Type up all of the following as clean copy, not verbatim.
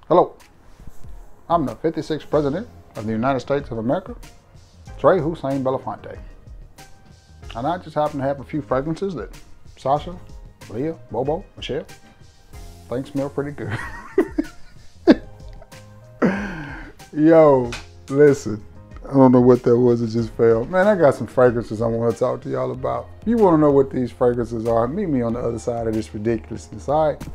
Hello, I'm the 56th President of the United States of America, Trey Hussein Belafonte. And I just happen to have a few fragrances that Sasha, Leah, Bobo, Michelle think smell pretty good. Yo, listen, I don't know what that was, it just fell. Man, I got some fragrances I want to talk to y'all about. If you want to know what these fragrances are, meet me on the other side of this ridiculousness, all right?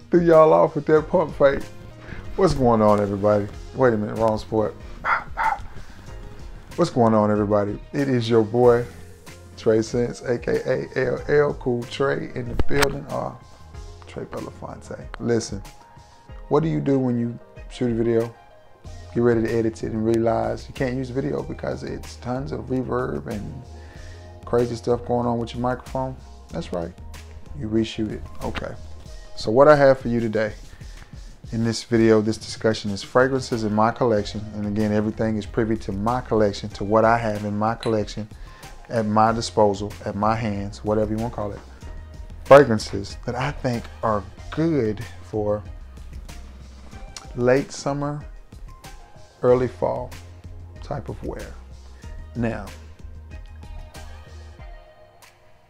Threw y'all off with that pump fake. What's going on, everybody? Wait a minute, wrong sport. What's going on, everybody? It is your boy, Trey Sense, aka LL Cool Trey in the building. Trey Belafonte. Listen, what do you do when you shoot a video, get ready to edit it, and realize you can't use video because it's tons of reverb and crazy stuff going on with your microphone? That's right, you reshoot it. Okay. So what I have for you today in this video, this discussion, is fragrances in my collection. And again, everything is privy to my collection, to what I have in my collection, at my disposal, at my hands, whatever you want to call it. Fragrances that I think are good for late summer, early fall type of wear. Now,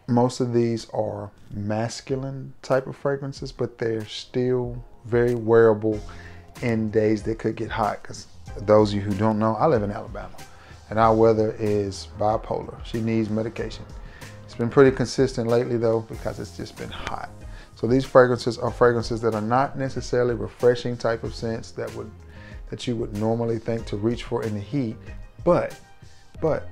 most of these are masculine type of fragrances, but they're still very wearable in days that could get hot. Because those of you who don't know, I live in Alabama and our weather is bipolar. She needs medication. It's been pretty consistent lately though, because it's just been hot. So these fragrances are fragrances that are not necessarily refreshing type of scents that you would normally think to reach for in the heat, but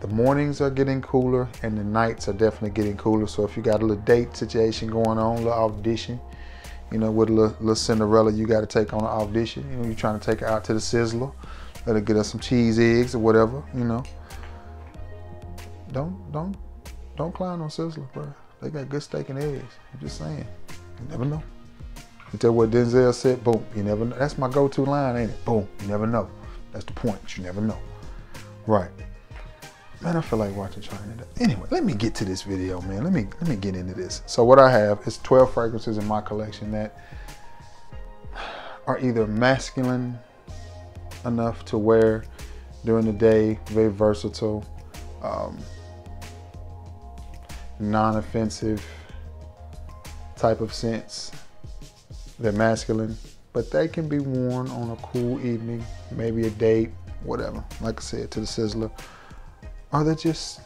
the mornings are getting cooler and the nights are definitely getting cooler. So if you got a little date situation going on, a little audition, you know, with a little Cinderella you got to take on an audition, you know, you're trying to take her out to the Sizzler, let her get us some cheese eggs or whatever, you know. Don't clown on Sizzler, bro. They got good steak and eggs. I'm just saying, you never know. You tell what Denzel said, boom, you never know. That's my go-to line, ain't it? Boom, you never know. That's the point, you never know. Right. Man, I feel like watching China. Anyway, let me get to this video, man. Let me get into this. So what I have is 12 fragrances in my collection that are either masculine enough to wear during the day, very versatile, non-offensive type of scents. They're masculine, but they can be worn on a cool evening, maybe a date, whatever. Like I said, to the Sizzler. Or they're just,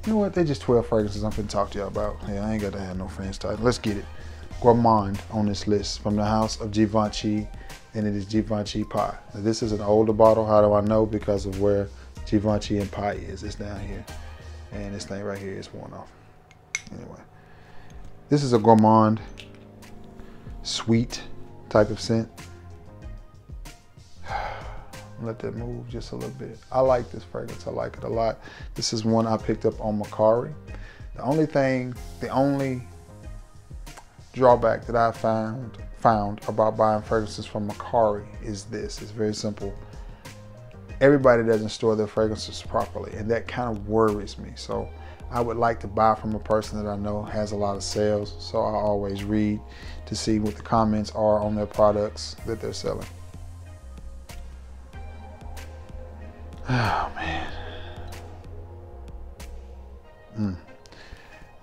you know what, they're just 12 fragrances I'm finna talk to y'all about. Yeah, I ain't got to have no French title. Let's get it. Gourmand on this list from the house of Givenchy, and it is Givenchy Pi. Now, this is an older bottle. How do I know? Because of where Givenchy and Pi is. It's down here. And this thing right here is worn off. Anyway, this is a Gourmand sweet type of scent. Let that move just a little bit. I like this fragrance, I like it a lot. This is one I picked up on Macari. The only drawback that I found about buying fragrances from Macari is this. It's very simple. Everybody doesn't store their fragrances properly, and that kind of worries me. So I would like to buy from a person that I know has a lot of sales. So I always read to see what the comments are on their products that they're selling. Oh man.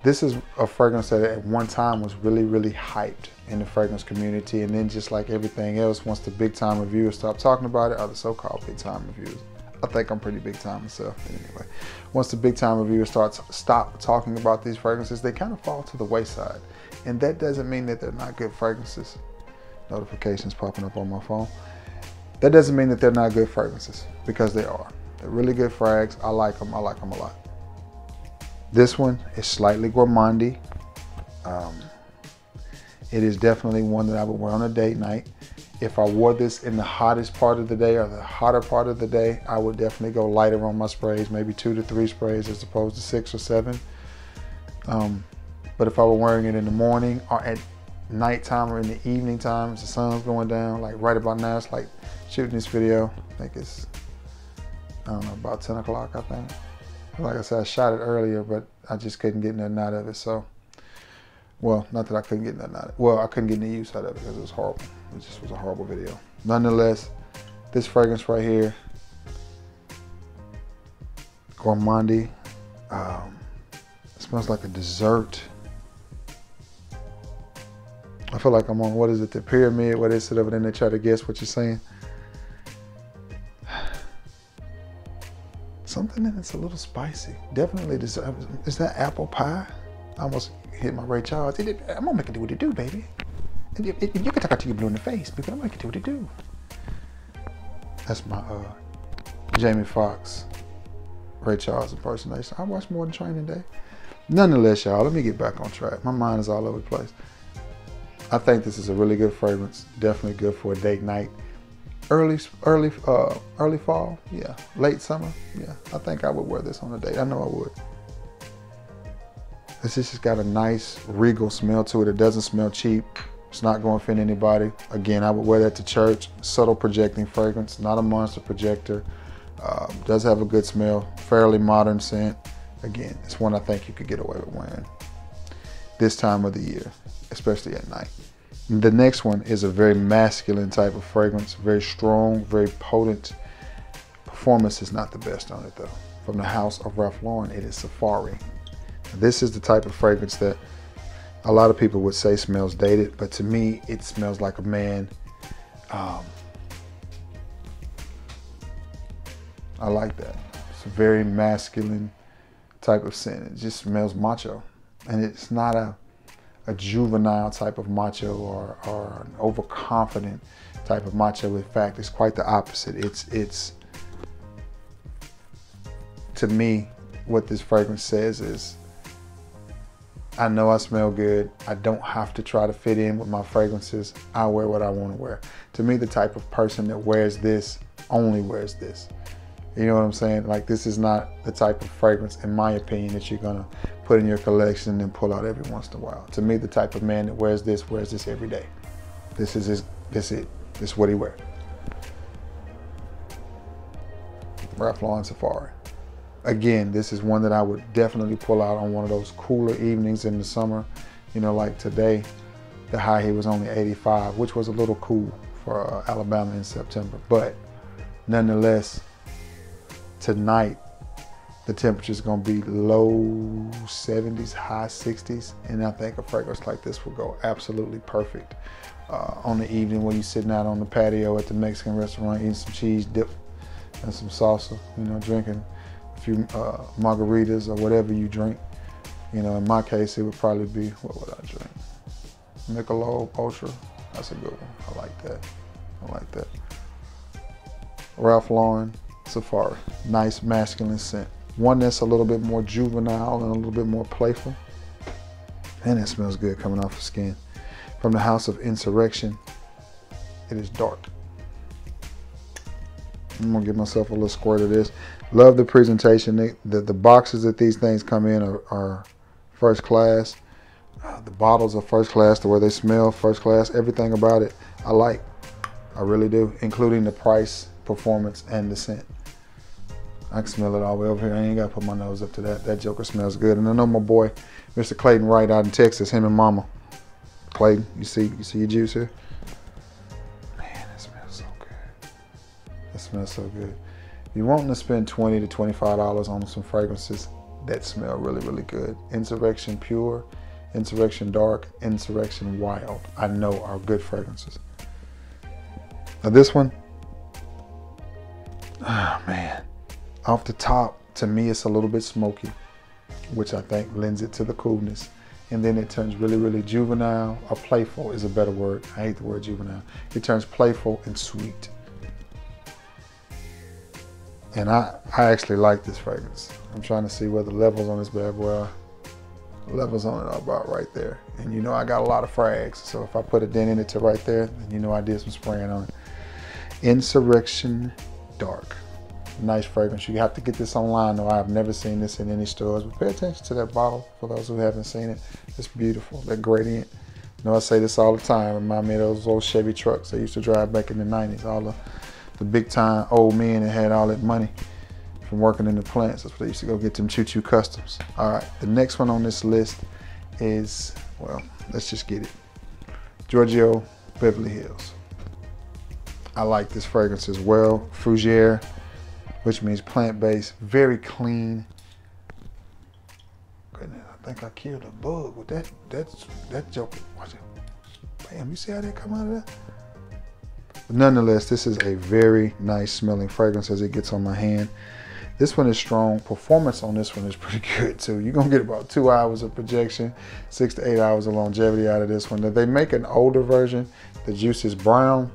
This is a fragrance that at one time was really, really hyped in the fragrance community, and then just like everything else, once the big time reviewers stop talking about it, or the so-called big time reviewers, I think I'm pretty big time myself anyway. Once the big time reviewers stop talking about these fragrances, they kind of fall to the wayside. And that doesn't mean that they're not good fragrances. Notifications popping up on my phone. That doesn't mean that they're not good fragrances, because they are. They're really good frags. I like them a lot. This one is slightly gourmandy. It is definitely one that I would wear on a date night. If I wore this in the hottest part of the day or the hotter part of the day, I would definitely go lighter on my sprays, maybe 2 to 3 sprays as opposed to 6 or 7. But if I were wearing it in the morning or at nighttime or in the evening time as the sun's going down. Like right about now, it's like shooting this video. I think it's, I don't know, about 10 o'clock, I think. Like I said, I shot it earlier, but I just couldn't get nothing out of it. So, well, not that I couldn't get nothing out of it. Well, I couldn't get any use out of it because it was horrible. It just was a horrible video. Nonetheless, this fragrance right here, Gourmandi, it smells like a dessert. I feel like I'm on, what is it, the pyramid, where they sit over there and they try to guess what you're saying. Something in it's a little spicy. Definitely dessert. Is that apple pie? I almost hit my Ray Charles. I'm gonna make it do what it do, baby. And you can talk out to you blue in the face, but I'm gonna make it do what it do. That's my Jamie Foxx, Ray Charles impersonation. I watched more than Training Day. Nonetheless, y'all, let me get back on track. My mind is all over the place. I think this is a really good fragrance. Definitely good for a date night. Early fall, yeah. Late summer, yeah. I think I would wear this on a date. I know I would. It's just got a nice regal smell to it. It doesn't smell cheap. It's not going to offend anybody. Again, I would wear that to church. Subtle projecting fragrance, not a monster projector. Does have a good smell. Fairly modern scent. Again, it's one I think you could get away with wearing this time of the year, especially at night. The next one is a very masculine type of fragrance, very strong, very potent. Performance is not the best on it though. From the house of Ralph Lauren, it is Safari. This is the type of fragrance that a lot of people would say smells dated, but to me, it smells like a man. I like that. It's a very masculine type of scent. It just smells macho, and it's not a juvenile type of macho or an overconfident type of macho. In fact, it's quite the opposite. It's to me, what this fragrance says is, I know I smell good. I don't have to try to fit in with my fragrances. I wear what I want to wear. To me, the type of person that wears this only wears this. You know what I'm saying? Like, this is not the type of fragrance, in my opinion, that you're gonna put in your collection and pull out every once in a while. To me, the type of man that wears this every day. This is it. This is what he wears. Ralph Lauren Safari. Again, this is one that I would definitely pull out on one of those cooler evenings in the summer. You know, like today, the high here was only 85, which was a little cool for Alabama in September. But nonetheless, tonight, the temperature is going to be low 70s, high 60s. And I think a fragrance like this will go absolutely perfect on the evening when you're sitting out on the patio at the Mexican restaurant, eating some cheese dip and some salsa, you know, drinking a few margaritas or whatever you drink. You know, in my case, it would probably be, what would I drink? Michelob Ultra. That's a good one. I like that. I like that. Ralph Lauren Safari. Nice masculine scent. One that's a little bit more juvenile and a little bit more playful. And it smells good coming off the skin. From the house of Insurrection, it is dark. I'm gonna give myself a little squirt of this. Love the presentation. The boxes that these things come in are first class. The bottles are first class. The way they smell, first class. Everything about it, I like. I really do, including the price, performance, and the scent. I can smell it all the way over here. I ain't gotta put my nose up to that. That joker smells good. And I know my boy, Mr. Clayton Wright out in Texas, him and Mama. Clayton, you see your juice here? Man, that smells so good. That smells so good. If you're wanting to spend $20 to $25 on some fragrances that smell really, really good, Insurrection Pure, Insurrection Dark, Insurrection Wild, I know are good fragrances. Now this one, oh man. Off the top, to me, it's a little bit smoky, which I think lends it to the coolness. And then it turns really, really juvenile, or playful is a better word. I hate the word juvenile. It turns playful and sweet. And I actually like this fragrance. I'm trying to see where the levels on this bad boy are. Levels on it are about right there. And you know I got a lot of frags, so if I put a dent in it to right there, then you know I did some spraying on it. Insurrection Dark. Nice fragrance. You have to get this online though. I have never seen this in any stores, but pay attention to that bottle for those who haven't seen it. It's beautiful. That gradient You know, I say this all the time. Remind me of those old Chevy trucks I used to drive back in the 90s. All the big time old men that had all that money from working in the plants. That's what they used to go get them choo-choo customs. All right, the next one on this list is, well, let's just get it. Giorgio Beverly Hills. I like this fragrance as well. Fougere, which means plant-based, very clean. Goodness, I think I killed a bug with that joker. Watch it. Bam, you see how that come out of that? But nonetheless, this is a very nice smelling fragrance as it gets on my hand. This one is strong. Performance on this one is pretty good too. You're gonna get about 2 hours of projection, 6 to 8 hours of longevity out of this one. They make an older version. The juice is brown.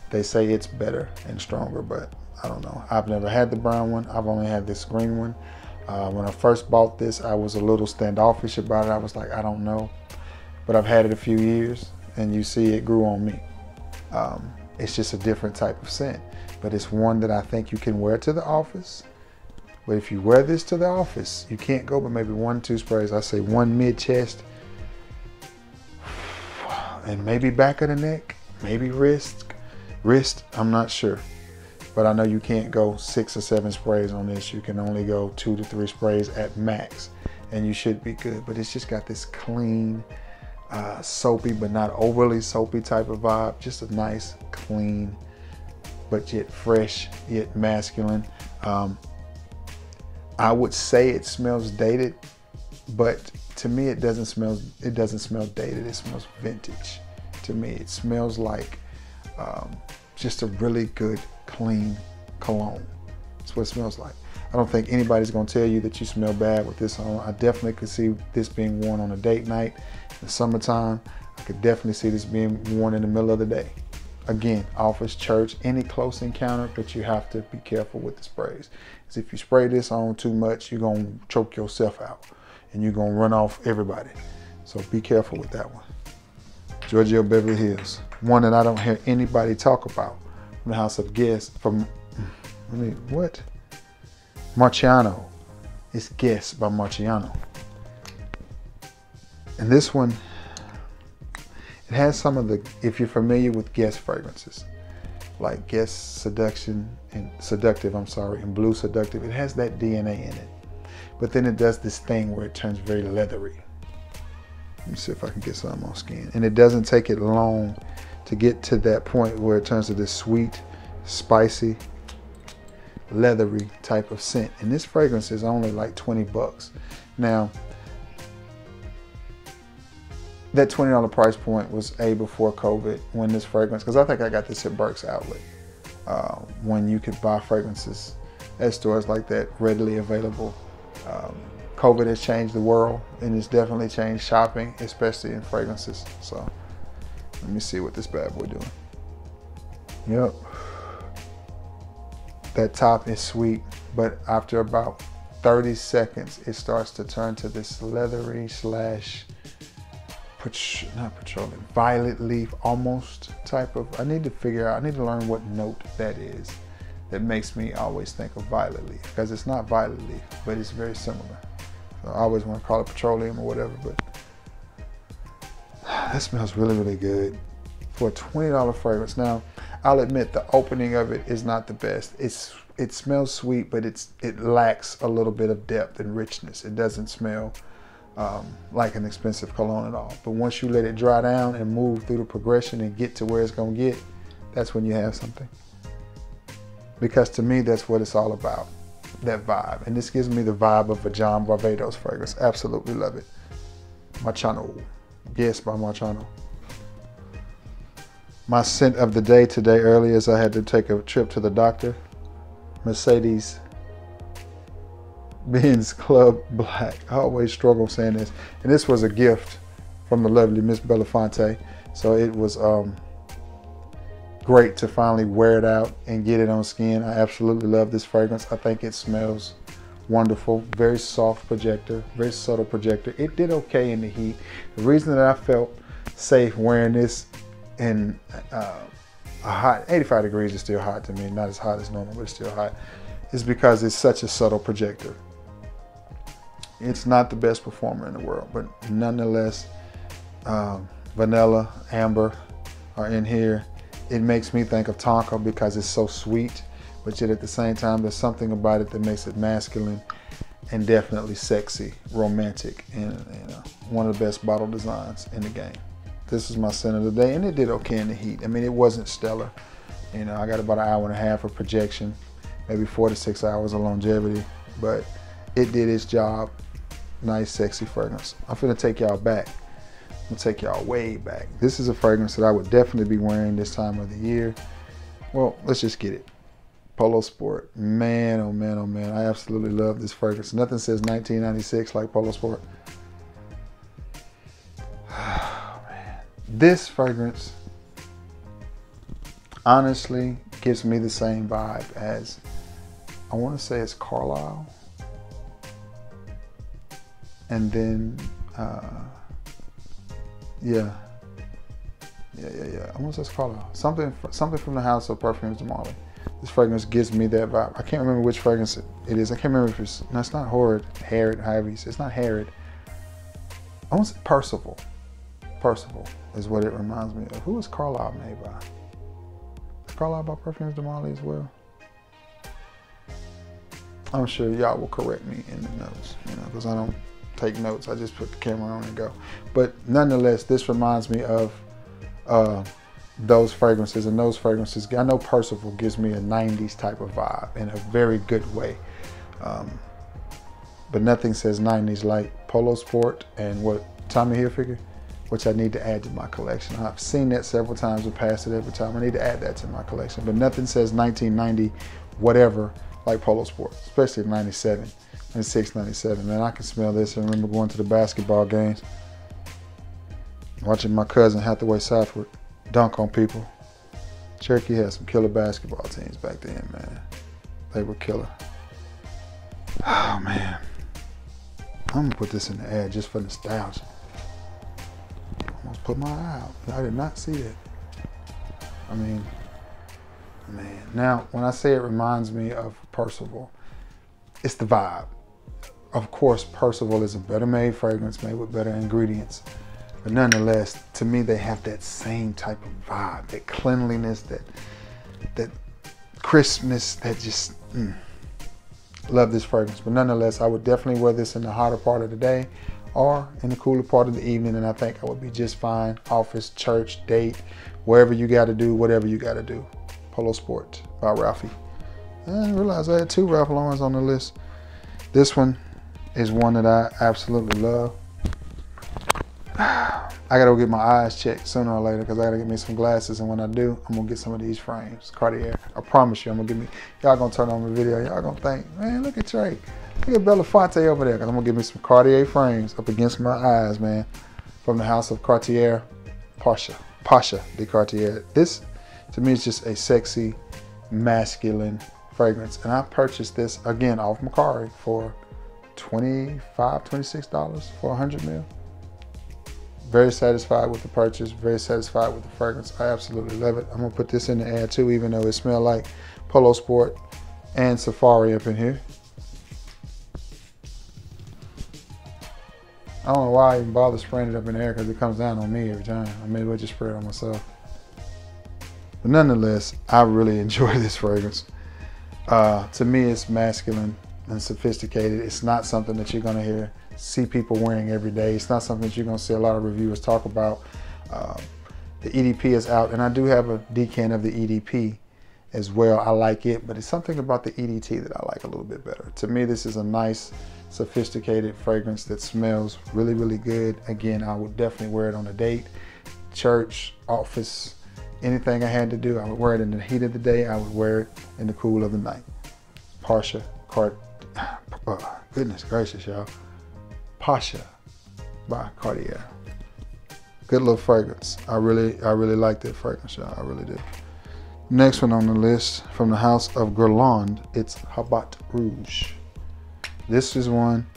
They say it's better and stronger, but I don't know. I've never had the brown one. I've only had this green one. When I first bought this, I was a little standoffish about it. I was like, I don't know. But I've had it a few years, and you see it grew on me. It's just a different type of scent, but it's one that I think you can wear to the office. But if you wear this to the office, you can't go but maybe 1, 2 sprays. I say 1 mid-chest, and maybe back of the neck, maybe wrist, I'm not sure. But I know you can't go 6 or 7 sprays on this. You can only go 2 to 3 sprays at max, and you should be good. But it's just got this clean, soapy, but not overly soapy type of vibe. Just a nice, clean, but yet fresh, yet masculine. I would say it smells dated, but to me it doesn't smell dated. It smells vintage. To me, it smells like just a really good, clean cologne. That's what it smells like. I don't think anybody's gonna tell you that you smell bad with this on. I definitely could see this being worn on a date night in the summertime. I could definitely see this being worn in the middle of the day. Again, office, church, any close encounter, but you have to be careful with the sprays. Because if you spray this on too much, you're gonna choke yourself out and you're gonna run off everybody. So be careful with that one. Giorgio Beverly Hills, one that I don't hear anybody talk about from the House of Guess, what? Marciano. It's Guess by Marciano. And this one, it has some of the, if you're familiar with Guess fragrances, like Guess Seductive, and Blue Seductive, it has that DNA in it. But then it does this thing where it turns very leathery. Let me see if I can get some on skin. And it doesn't take it long to get to that point where it turns to this sweet, spicy, leathery type of scent. And this fragrance is only like 20 bucks. Now, that $20 price point was before COVID when this fragrance, because I think I got this at Burke's Outlet, when you could buy fragrances at stores like that readily available. COVID has changed the world, and it's definitely changed shopping, especially in fragrances. So let me see what this bad boy doing. Yep. That top is sweet, but after about 30 seconds, it starts to turn to this leathery slash, not petroleum, violet leaf almost type of, I need to learn what note that is that makes me always think of violet leaf, because it's not violet leaf, but it's very similar. So I always want to call it petroleum or whatever, but that smells really, really good for a $20 fragrance. Now, I'll admit the opening of it is not the best. It smells sweet, but it lacks a little bit of depth and richness. It doesn't smell like an expensive cologne at all. But once you let it dry down and move through the progression and get to where it's gonna get, that's when you have something. Because to me, that's what it's all about, that vibe. And this gives me the vibe of a John Barbados fragrance. Absolutely love it. Marciano, Guess by Marciano. My scent of the day today early as I had to take a trip to the doctor, Mercedes Benz Club Black. I always struggle saying this. And this was a gift from the lovely Miss Belafonte. So it was great to finally wear it out and get it on skin. I absolutely love this fragrance. I think it smells wonderful. Very soft projector, very subtle projector. It did okay in the heat. The reason that I felt safe wearing this in a hot, 85 degrees is still hot to me, not as hot as normal, but it's still hot, is because it's such a subtle projector. It's not the best performer in the world, but nonetheless, vanilla, amber are in here. It makes me think of Tonka because it's so sweet, but yet at the same time, there's something about it that makes it masculine and definitely sexy, romantic, and one of the best bottle designs in the game. This is my scent of the day, and it did okay in the heat. I mean, it wasn't stellar. You know, I got about an hour and a half of projection, maybe 4 to 6 hours of longevity, but it did its job. Nice, sexy fragrance. I'm finna take y'all back. I'm gonna take y'all way back. This is a fragrance that I would definitely be wearing this time of the year. Well, let's just get it. Polo Sport. Man, oh man, oh man. I absolutely love this fragrance. Nothing says 1996 like Polo Sport. Oh, man. This fragrance honestly gives me the same vibe as, I want to say it's Carlisle. And then, yeah. I want to say it's Carlisle. Something from the house of Perfumes de Marly. This fragrance gives me that vibe. I can't remember which fragrance it is. I can't remember if it's, no, it's not Harrod, however you say. It's not Harrod. I want to say Percival. Percival is what it reminds me of. Who is Carlisle made by? Is Carlisle by Perfumes de Marly as well? I'm sure y'all will correct me in the notes, because I don't take notes. I just put the camera on and go. But nonetheless, this reminds me of those fragrances, and those fragrances, I know Percival gives me a 90s type of vibe in a very good way. But nothing says 90s like Polo Sport and what, Tommy Hilfiger, which I need to add to my collection. I've seen that several times and passed it every time. I need to add that to my collection. But nothing says 1990 whatever like Polo Sport, especially 97, 96, 97. Man, I can smell this. I remember going to the basketball games, watching my cousin Hathaway Southwood dunk on people. Cherokee had some killer basketball teams back then, man. They were killer. Oh, man. I'm gonna put this in the ad just for nostalgia. Almost put my eye out. I did not see that. I mean, man. Now, when I say it reminds me of Percival, it's the vibe. Of course, Percival is a better made fragrance made with better ingredients. But nonetheless, to me, they have that same type of vibe, that cleanliness, that crispness, that just, love this fragrance. But nonetheless, I would definitely wear this in the hotter part of the day or in the cooler part of the evening, and I think I would be just fine. Office, church, date, wherever you got to do, whatever you got to do. Polo Sport by Ralphie. I didn't realize I had 2 Ralph Laurens on the list. This one is one that I absolutely love. I gotta go get my eyes checked sooner or later because I gotta get me some glasses, and when I do, I'm gonna get some of these frames, Cartier. I promise you, y'all gonna turn on the video, y'all gonna think, man, look at Trey. Look at Belafonte over there, because I'm gonna get me some Cartier frames up against my eyes, man, from the house of Cartier, Pasha de Cartier. This, to me, is just a sexy, masculine fragrance, and I purchased this, again, off Macari for $25, $26 for 100 ml. Very satisfied with the purchase, very satisfied with the fragrance. I absolutely love it. I'm gonna put this in the ad too, even though it smells like Polo Sport and Safari up in here. I don't know why I even bother spraying it up in the air, because it comes down on me every time. I may as well just spray it on myself. But nonetheless, I really enjoy this fragrance. To me, it's masculine and sophisticated. It's not something that you're gonna see people wearing every day. It's not something that you're gonna see a lot of reviewers talk about. The EDP is out, and I do have a decan of the EDP as well. I like it, but it's something about the EDT that I like a little bit better. To me, this is a nice, sophisticated fragrance that smells really, really good. Again, I would definitely wear it on a date, church, office, anything I had to do. I would wear it in the heat of the day. I would wear it in the cool of the night. Pasha, goodness gracious, y'all. Pasha by Cartier. Good little fragrance. I really like that fragrance, y'all. I really do. Next one on the list, from the house of Guerlain, it's Habat Rouge. This is one,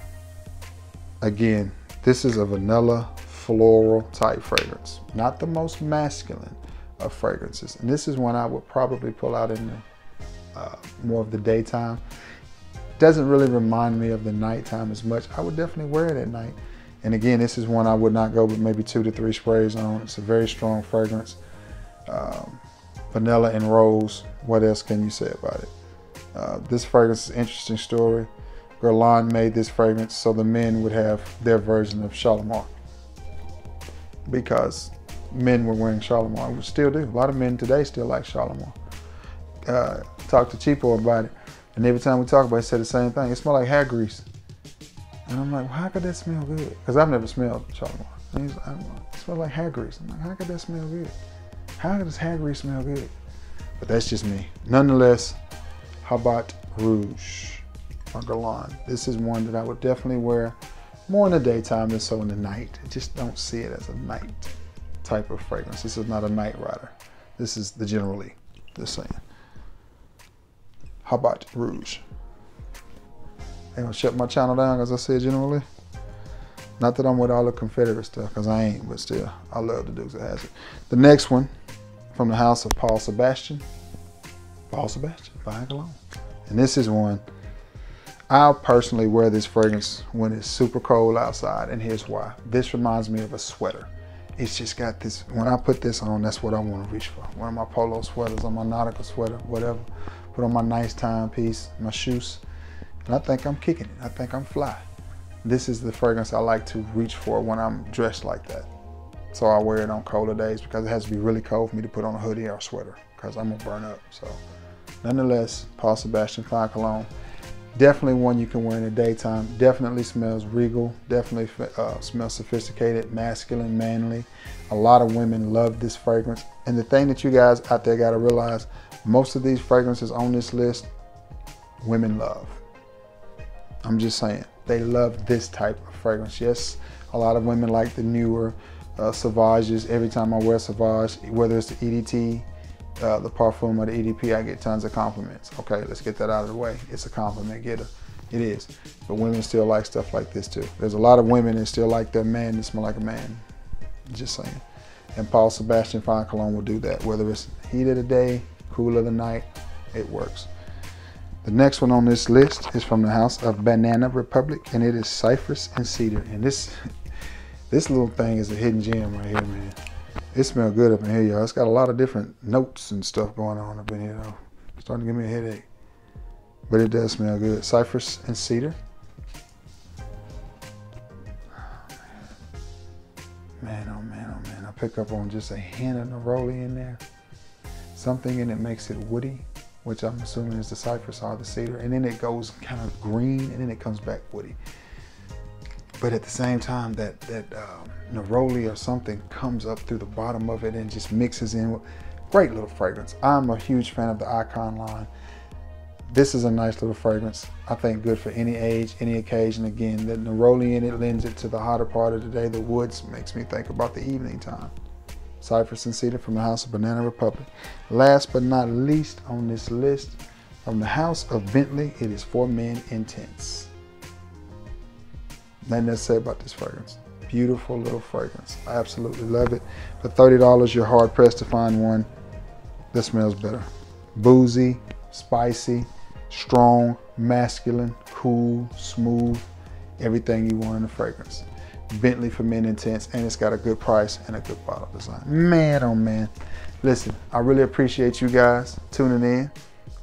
again, this is a vanilla floral type fragrance. Not the most masculine of fragrances. And this is one I would probably pull out in the, more of the daytime. Doesn't really remind me of the nighttime as much. I would definitely wear it at night. And again, this is one I would not go with maybe 2 to 3 sprays on. It's a very strong fragrance. Vanilla and rose. What else can you say about it? This fragrance is an interesting story. Guerlain made this fragrance so the men would have their version of Shalimar, because men were wearing Shalimar. We still do. A lot of men today still like Shalimar. Talked to Chipo about it, and every time we talk about it, he said the same thing. It smelled like hair grease. And I'm like, well, how could that smell good? Because I've never smelled Shalimar. And he's like, it smells like hair grease. I'm like, how could that smell good? How does hair grease smell good? But that's just me. Nonetheless, Habat Rouge or Guerlain. This is one that I would definitely wear more in the daytime than so in the night. I just don't see it as a night type of fragrance. This is not a night rider. This is the generally, just saying. Habat Rouge. They gonna shut my channel down because I said generally. Not that I'm with all the Confederate stuff, because I ain't, but still, I love the Dukes of Hazzard. The next one, from the house of Paul Sebastion. Paul Sebastion, by Guerlain. And this is one, I'll personally wear this fragrance when it's super cold outside, and here's why. This reminds me of a sweater. It's just got this, when I put this on, that's what I want to reach for. One of my polo sweaters, or my nautical sweater, whatever. Put on my nice timepiece, my shoes, and I think I'm kicking it. I think I'm fly. This is the fragrance I like to reach for when I'm dressed like that. So I wear it on colder days because it has to be really cold for me to put on a hoodie or a sweater, because I'm gonna burn up. So nonetheless, Paul Sebastion Fine Cologne. Definitely one you can wear in the daytime. Definitely smells regal. Definitely smells sophisticated, masculine, manly. A lot of women love this fragrance. And the thing that you guys out there gotta realize, most of these fragrances on this list, women love. I'm just saying, they love this type of fragrance. Yes, a lot of women like the newer Sauvages. Every time I wear Sauvage, whether it's the EDT, the Parfum or the EDP, I get tons of compliments. Okay, let's get that out of the way. It's a compliment getter. It is. But women still like stuff like this too. There's a lot of women that still like their man to smell like a man. Just saying. And Paul Sebastion Fine Cologne will do that. Whether it's heat of the day, cool of the night, it works. The next one on this list is from the house of Banana Republic, and it is Cypress and Cedar. And this little thing is a hidden gem right here, man. It smells good up in here, y'all. It's got a lot of different notes and stuff going on up in here, though. It's starting to give me a headache. But it does smell good. Cypress and Cedar. Man, oh man, oh man. I pick up on just a hint of neroli in there. Something in it makes it woody, which I'm assuming is the cypress or the cedar. And then it goes kind of green, and then it comes back woody. But at the same time, that neroli or something comes up through the bottom of it and just mixes in with great little fragrance. I'm a huge fan of the Icon line. This is a nice little fragrance. I think good for any age, any occasion. Again, the neroli in it lends it to the hotter part of the day. The woods makes me think about the evening time. Cypress and Cedar from the house of Banana Republic. Last but not least on this list, from the house of Bentley, it is For Men Intense. Nothing to say about this fragrance. Beautiful little fragrance. I absolutely love it. For $30, you're hard pressed to find one that smells better. Boozy, spicy, strong, masculine, cool, smooth, everything you want in a fragrance. Bentley For Men Intense, and it's got a good price and a good bottle design. Man, oh man. Listen, I really appreciate you guys tuning in,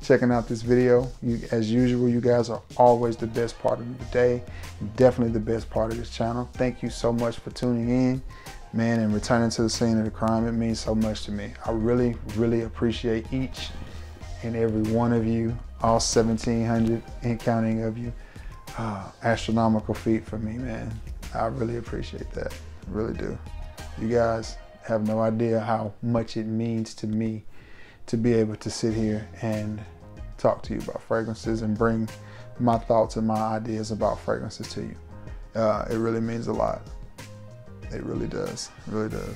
checking out this video. As usual, you guys are always the best part of the day, definitely the best part of this channel. Thank you so much for tuning in, man, and returning to the scene of the crime. It means so much to me. I really, really appreciate each and every one of you, all 1,700 and counting of you. Astronomical feat for me, man. I really appreciate that, I really do. You guys have no idea how much it means to me to be able to sit here and talk to you about fragrances and bring my thoughts and my ideas about fragrances to you. It really means a lot. It really does, it really does.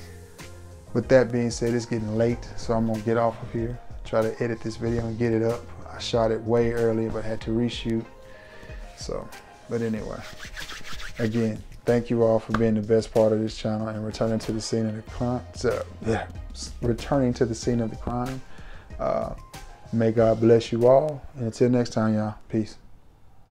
With that being said, it's getting late, so I'm gonna get off of here, try to edit this video and get it up. I shot it way earlier, but had to reshoot. So, but anyway, again, thank you all for being the best part of this channel and returning to the scene of the crime. Returning to the scene of the crime. May God bless you all. And until next time, y'all. Peace.